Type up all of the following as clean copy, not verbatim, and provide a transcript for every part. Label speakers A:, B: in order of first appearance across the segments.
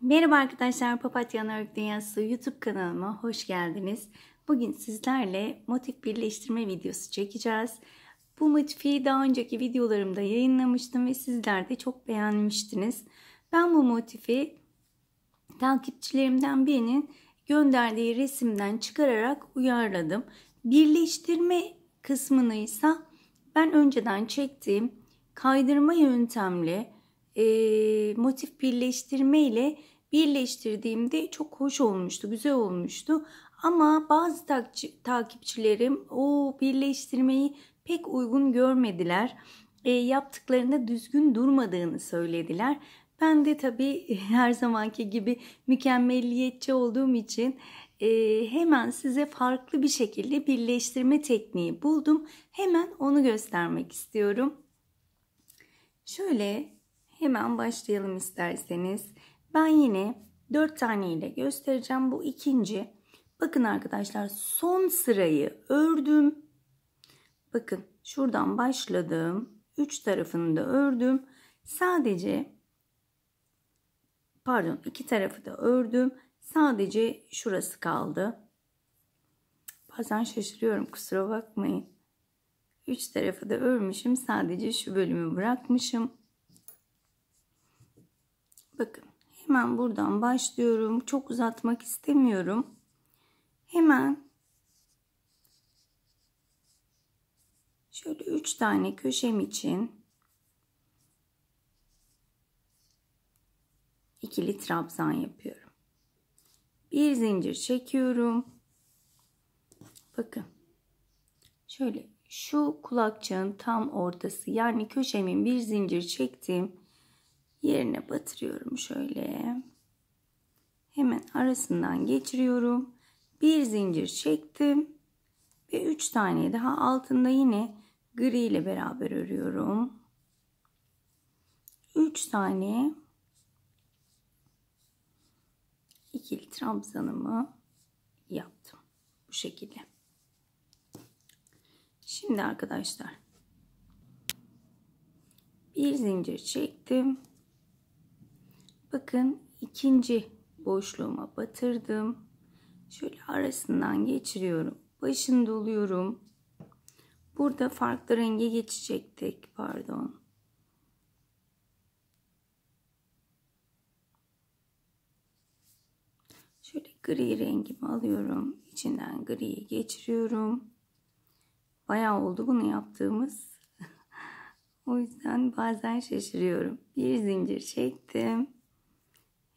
A: Merhaba arkadaşlar, Papatya Örgü Dünyası YouTube kanalıma hoş geldiniz. Bugün sizlerle motif birleştirme videosu çekeceğiz. Bu motifi daha önceki videolarımda yayınlamıştım ve sizler de çok beğenmiştiniz. Ben bu motifi takipçilerimden birinin gönderdiği resimden çıkararak uyarladım. Birleştirme kısmını ise ben önceden çektiğim kaydırma yöntemli motif birleştirme ile birleştirdiğimde çok hoş olmuştu, güzel olmuştu. Ama bazı takipçilerim o birleştirmeyi pek uygun görmediler. Yaptıklarında düzgün durmadığını söylediler. Ben de tabii her zamanki gibi mükemmelliyetçi olduğum için hemen size farklı bir şekilde birleştirme tekniği buldum. Hemen onu göstermek istiyorum. Şöyle hemen başlayalım isterseniz. Ben yine 4 tane ile göstereceğim. Bu ikinci. Bakın arkadaşlar, son sırayı ördüm. Bakın şuradan başladım. 3 tarafını da ördüm. Sadece iki tarafı da ördüm. Sadece şurası kaldı. Bazen şaşırıyorum, kusura bakmayın. 3 tarafı da örmüşüm. Sadece şu bölümü bırakmışım. Bakın hemen buradan başlıyorum. Çok uzatmak istemiyorum. Hemen şöyle 3 tane köşem için ikili trabzan yapıyorum. Bir zincir çekiyorum. Bakın şöyle şu kulakçığın tam ortası, yani köşemin bir zincir çektiğim yerine batırıyorum şöyle. Hemen arasından geçiriyorum. Bir zincir çektim ve 3 tane daha altında yine gri ile beraber örüyorum. 3 tane ikili trabzanımı yaptım bu şekilde. Şimdi arkadaşlar bir zincir çektim. Bakın ikinci boşluğuma batırdım. Şöyle arasından geçiriyorum. Başını doluyorum. Burada farklı renge geçecektik. Pardon. Şöyle gri rengimi alıyorum. İçinden griyi geçiriyorum. Bayağı oldu bunu yaptığımız. O yüzden bazen şaşırıyorum. Bir zincir çektim.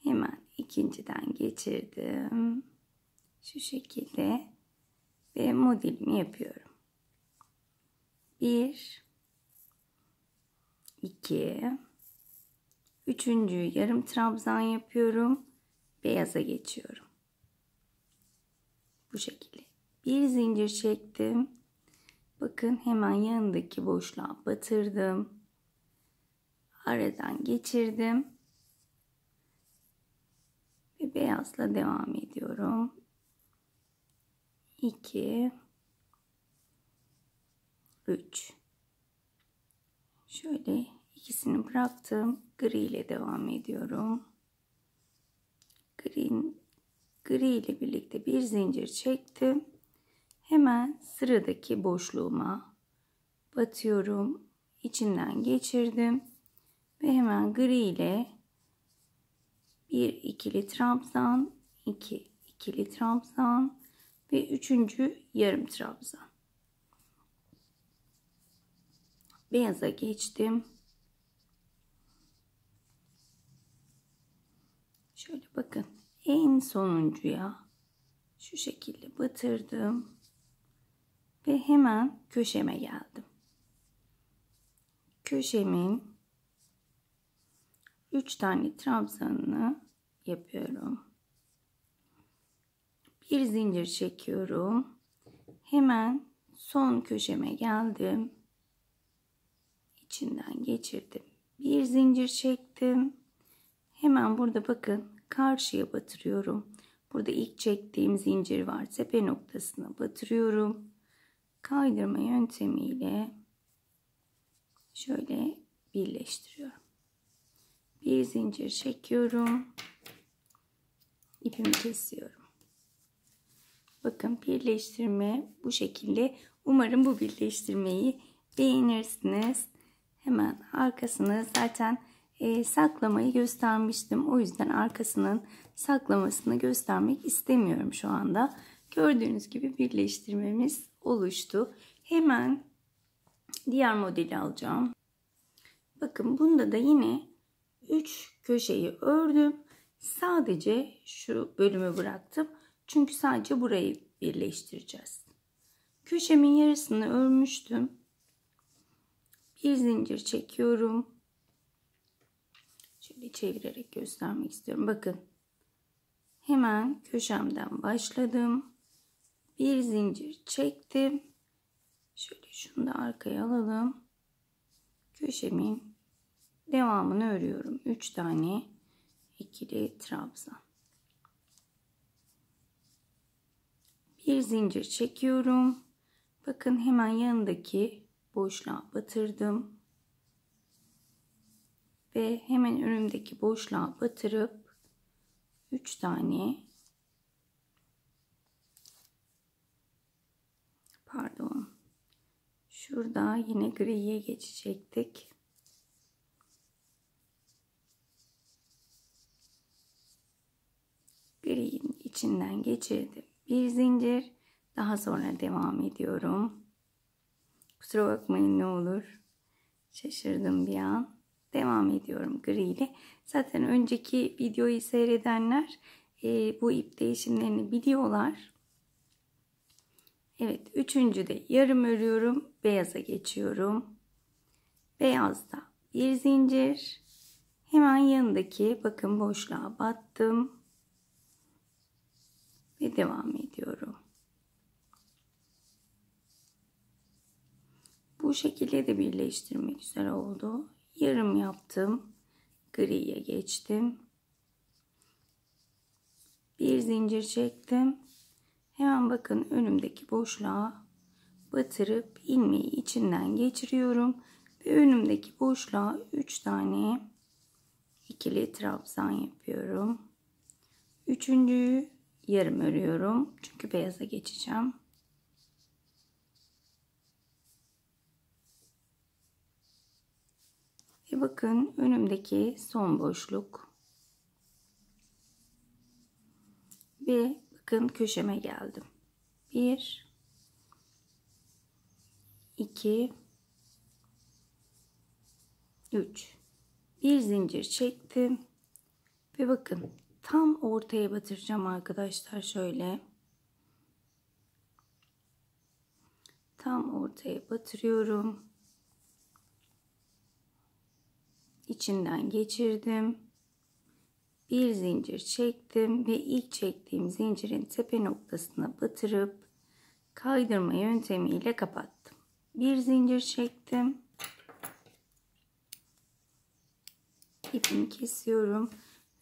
A: Hemen ikinciden geçirdim. Şu şekilde. Ve modelimi yapıyorum. 1 2 üçüncüyü yarım trabzan yapıyorum. Beyaza geçiyorum. Bu şekilde. Bir zincir çektim. Bakın hemen yanındaki boşluğa batırdım. Aradan geçirdim. Ve beyazla devam ediyorum. 2 3 şöyle ikisini bıraktım. Gri ile devam ediyorum. Gri ile birlikte bir zincir çektim. Hemen sıradaki boşluğuma batıyorum. İçinden geçirdim. Ve hemen gri ile bir ikili trabzan, 2 ikili trabzan ve üçüncü yarım trabzan. Beyaza geçtim. Şöyle bakın, en sonuncuya şu şekilde batırdım ve hemen köşeme geldim. Köşemin 3 tane trabzanını yapıyorum. Bir zincir çekiyorum. Hemen son köşeme geldim. İçinden geçirdim. Bir zincir çektim. Hemen burada bakın karşıya batırıyorum. Burada ilk çektiğim zincir var. Tepe noktasına batırıyorum. Kaydırma yöntemiyle şöyle birleştiriyorum. Bir zincir çekiyorum. ipimi kesiyorum. Bakın birleştirme bu şekilde. Umarım bu birleştirmeyi beğenirsiniz. Hemen arkasını zaten saklamayı göstermiştim. O yüzden arkasının saklamasını göstermek istemiyorum şu anda. Gördüğünüz gibi birleştirmemiz oluştu. Hemen diğer modeli alacağım. Bakın bunda da yine 3 köşeyi ördüm. Sadece şu bölümü bıraktım. Çünkü sadece burayı birleştireceğiz. Köşemin yarısını örmüştüm. Bir zincir çekiyorum. Şöyle çevirerek göstermek istiyorum. Bakın. Hemen köşemden başladım. Bir zincir çektim. Şöyle şunu da arkaya alalım. Köşemin devamını örüyorum. 3 tane ikili trabzan. Bir zincir çekiyorum. Bakın hemen yanındaki boşluğa batırdım. Ve hemen önümdeki boşluğa batırıp 3 tane şurada yine griye geçecektik. Gri'nin içinden geçirdim. Bir zincir. Daha sonra devam ediyorum. Kusura bakmayın ne olur. Şaşırdım bir an. Devam ediyorum gri ile. Zaten önceki videoyu seyredenler bu ip değişimlerini biliyorlar. Evet, üçüncüde yarım örüyorum. Beyaza geçiyorum. Beyazda bir zincir. Hemen yanındaki bakın boşluğa battım. Ve devam ediyorum. Bu şekilde de birleştirme güzel oldu. Yarım yaptım. Griye geçtim. Bir zincir çektim. Hemen bakın önümdeki boşluğa batırıp ilmeği içinden geçiriyorum. Ve önümdeki boşluğa 3 tane ikili trabzan yapıyorum. Üçüncüyü yarım örüyorum. Çünkü beyaza geçeceğim. Ve bakın önümdeki son boşluk. Ve bakın köşeme geldim. 1 2 3 bir zincir çektim. Ve bakın tam ortaya batıracağım arkadaşlar şöyle. Tam ortaya batırıyorum. İçinden geçirdim. Bir zincir çektim ve ilk çektiğim zincirin tepe noktasına batırıp kaydırma yöntemiyle kapattım. Bir zincir çektim. İpimi kesiyorum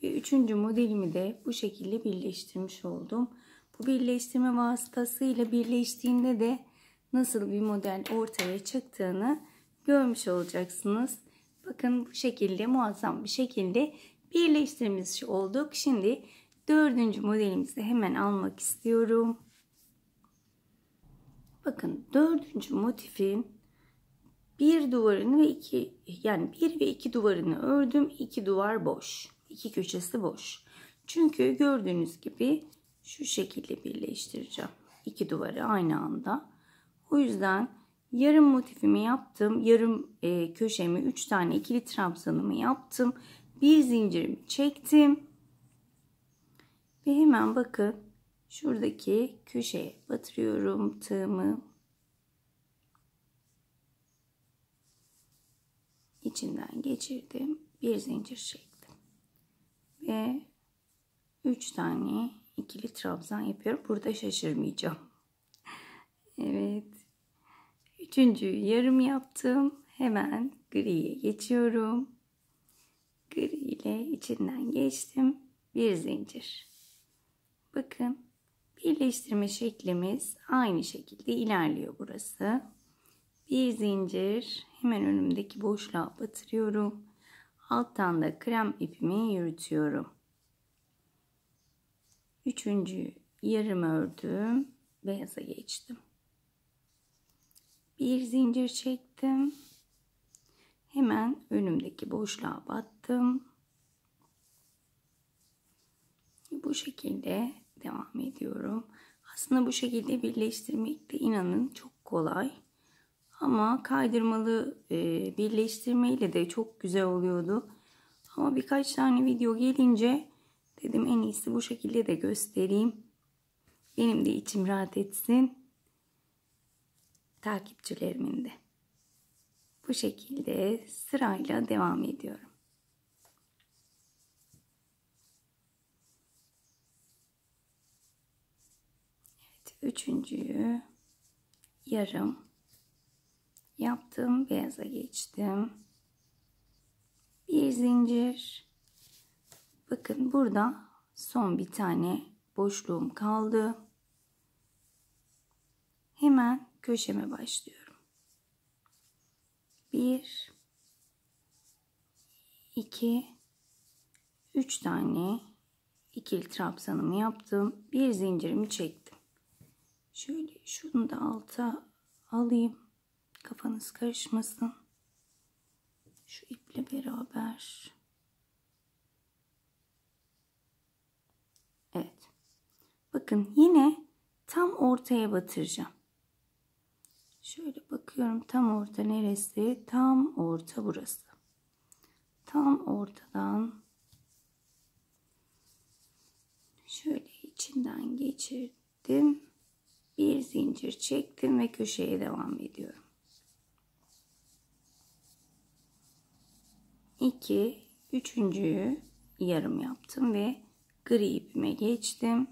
A: ve üçüncü modelimi de bu şekilde birleştirmiş oldum. Bu birleştirme vasıtasıyla birleştiğinde de nasıl bir model ortaya çıktığını görmüş olacaksınız. Bakın bu şekilde muazzam bir şekilde birleştirmiş olduk. Şimdi dördüncü modelimizi hemen almak istiyorum. Bakın dördüncü motifin bir duvarını ve bir ve iki duvarını ördüm. 2 duvar boş. 2 köşesi boş. Çünkü gördüğünüz gibi şu şekilde birleştireceğim. 2 duvarı aynı anda. O yüzden yarım motifimi yaptım. Yarım köşemi 3 tane ikili trabzanımı yaptım. Bir zincirimi çektim. Ve hemen bakın şuradaki köşeye batırıyorum tığımı. İçinden geçirdim. Bir zincir çektim. Ve 3 tane ikili trabzan yapıyorum. Burada şaşırmayacağım. Evet. Üçüncüyü yarım yaptım. Hemen griye geçiyorum. Gri ile içinden geçtim. Bir zincir. Bakın birleştirme şeklimiz aynı şekilde ilerliyor burası. Bir zincir, hemen önümdeki boşluğa batırıyorum. Alttan da krem ipimi yürütüyorum. Üçüncü yarım ördüm. Beyaza geçtim. Bir zincir çektim. Hemen önümdeki boşluğa battım. Bu şekilde devam ediyorum. Aslında bu şekilde birleştirmek de inanın çok kolay. Ama kaydırmalı birleştirmeyle de çok güzel oluyordu. Ama birkaç tane video gelince dedim en iyisi bu şekilde de göstereyim. Benim de içim rahat etsin. Takipçilerimin de. Bu şekilde sırayla devam ediyorum. Evet, üçüncüyü yarım yaptım. Beyaza geçtim. Bir zincir. Bakın burada son bir tane boşluğum kaldı. Hemen köşeme başlıyorum. 1 2 3 tane ikili trabzanımı yaptım. Bir zincirimi çektim. Şöyle şunu da alta alayım. Kafanız karışmasın. Şu iple beraber. Evet. Bakın yine tam ortaya batıracağım. Şöyle bakıyorum, tam orta neresi? Tam orta burası. Tam ortadan şöyle içinden geçirdim. Bir zincir çektim ve köşeye devam ediyorum. 2, üçüncüyü yarım yaptım ve gri ipime geçtim.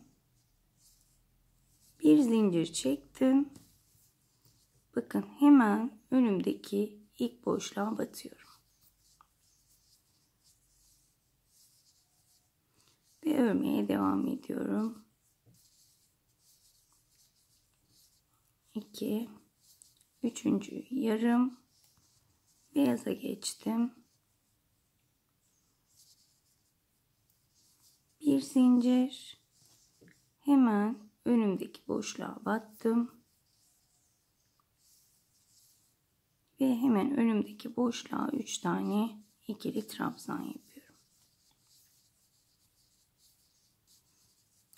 A: Bir zincir çektim. Bakın hemen önümdeki ilk boşluğa batıyorum. Ve örmeye devam ediyorum. 2, üçüncü yarım, beyaza geçtim. Bir zincir, hemen önümdeki boşluğa battım. Ve hemen önümdeki boşluğa 3 tane ikili trabzan yapıyorum.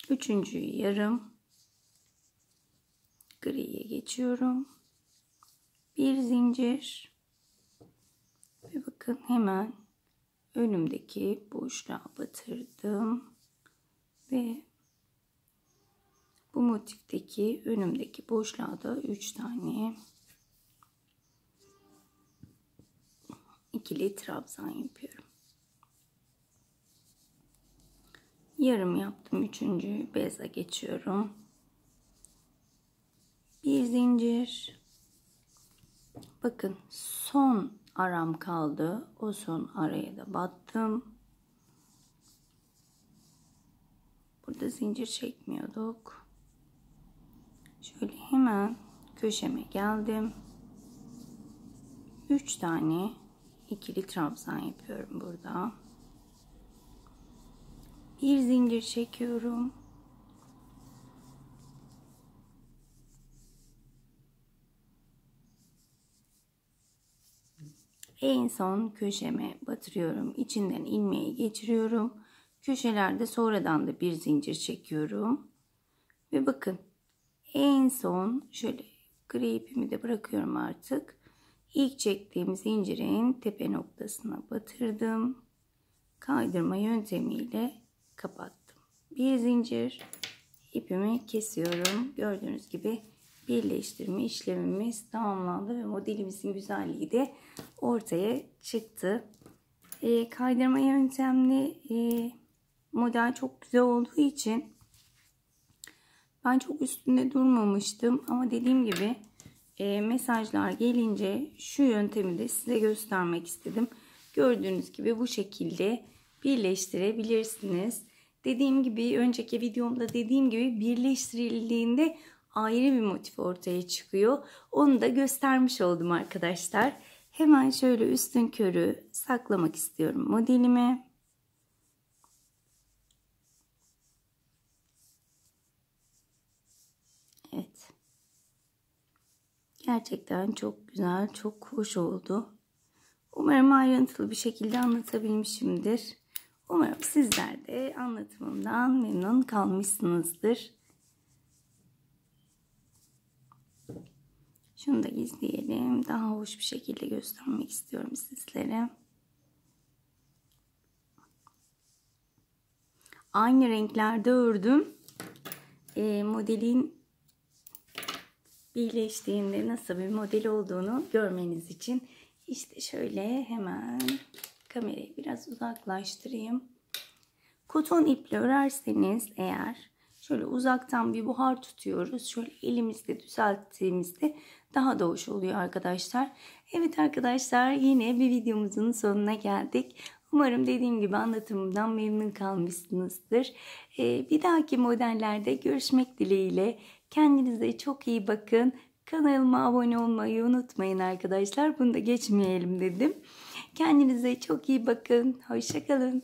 A: Üçüncüyü yarım, griye geçiyorum. Bir zincir ve bakın hemen önümdeki boşluğa batırdım ve bu motifteki önümdeki boşluğa da 3 tane ikili trabzan yapıyorum. Yarım yaptım. Üçüncü beyaza geçiyorum. Bir zincir. Bakın son aram kaldı. O son araya da battım. Burada zincir çekmiyorduk. Şöyle hemen köşeme geldim. 3 tane ikili trabzan yapıyorum burada. Bir zincir çekiyorum. En son köşeme batırıyorum. İçinden ilmeği geçiriyorum. Köşelerde sonradan da bir zincir çekiyorum. Ve bakın en son şöyle gri ipimi de bırakıyorum artık. İlk çektiğim zincirin tepe noktasına batırdım. Kaydırma yöntemiyle kapattım. Bir zincir, ipimi kesiyorum. Gördüğünüz gibi birleştirme işlemimiz tamamlandı ve modelimizin güzelliği de ortaya çıktı. Kaydırma yöntemli model çok güzel olduğu için ben çok üstünde durmamıştım ama dediğim gibi mesajlar gelince şu yöntemi de size göstermek istedim. Gördüğünüz gibi bu şekilde birleştirebilirsiniz. Dediğim gibi önceki videomda dediğim gibi birleştirildiğinde ayrı bir motif ortaya çıkıyor. Onu da göstermiş oldum arkadaşlar. Hemen şöyle üstün körü saklamak istiyorum modelimi. Gerçekten çok güzel, çok hoş oldu. Umarım ayrıntılı bir şekilde anlatabilmişimdir. Umarım sizler de anlatımımdan memnun kalmışsınızdır. Şunu da gizleyelim. Daha hoş bir şekilde göstermek istiyorum sizlere. Aynı renklerde ördüm. Modelin birleştiğinde nasıl bir model olduğunu görmeniz için işte şöyle hemen kamerayı biraz uzaklaştırayım. Koton iple örerseniz eğer şöyle uzaktan bir buhar tutuyoruz. Şöyle elimizde düzelttiğimizde daha da hoş oluyor arkadaşlar. Evet arkadaşlar, yine bir videomuzun sonuna geldik. Umarım dediğim gibi anlatımımdan memnun kalmışsınızdır. Bir dahaki modellerde görüşmek dileğiyle. Kendinize çok iyi bakın. Kanalıma abone olmayı unutmayın arkadaşlar. Bunu da geçmeyelim dedim. Kendinize çok iyi bakın. Hoşça kalın.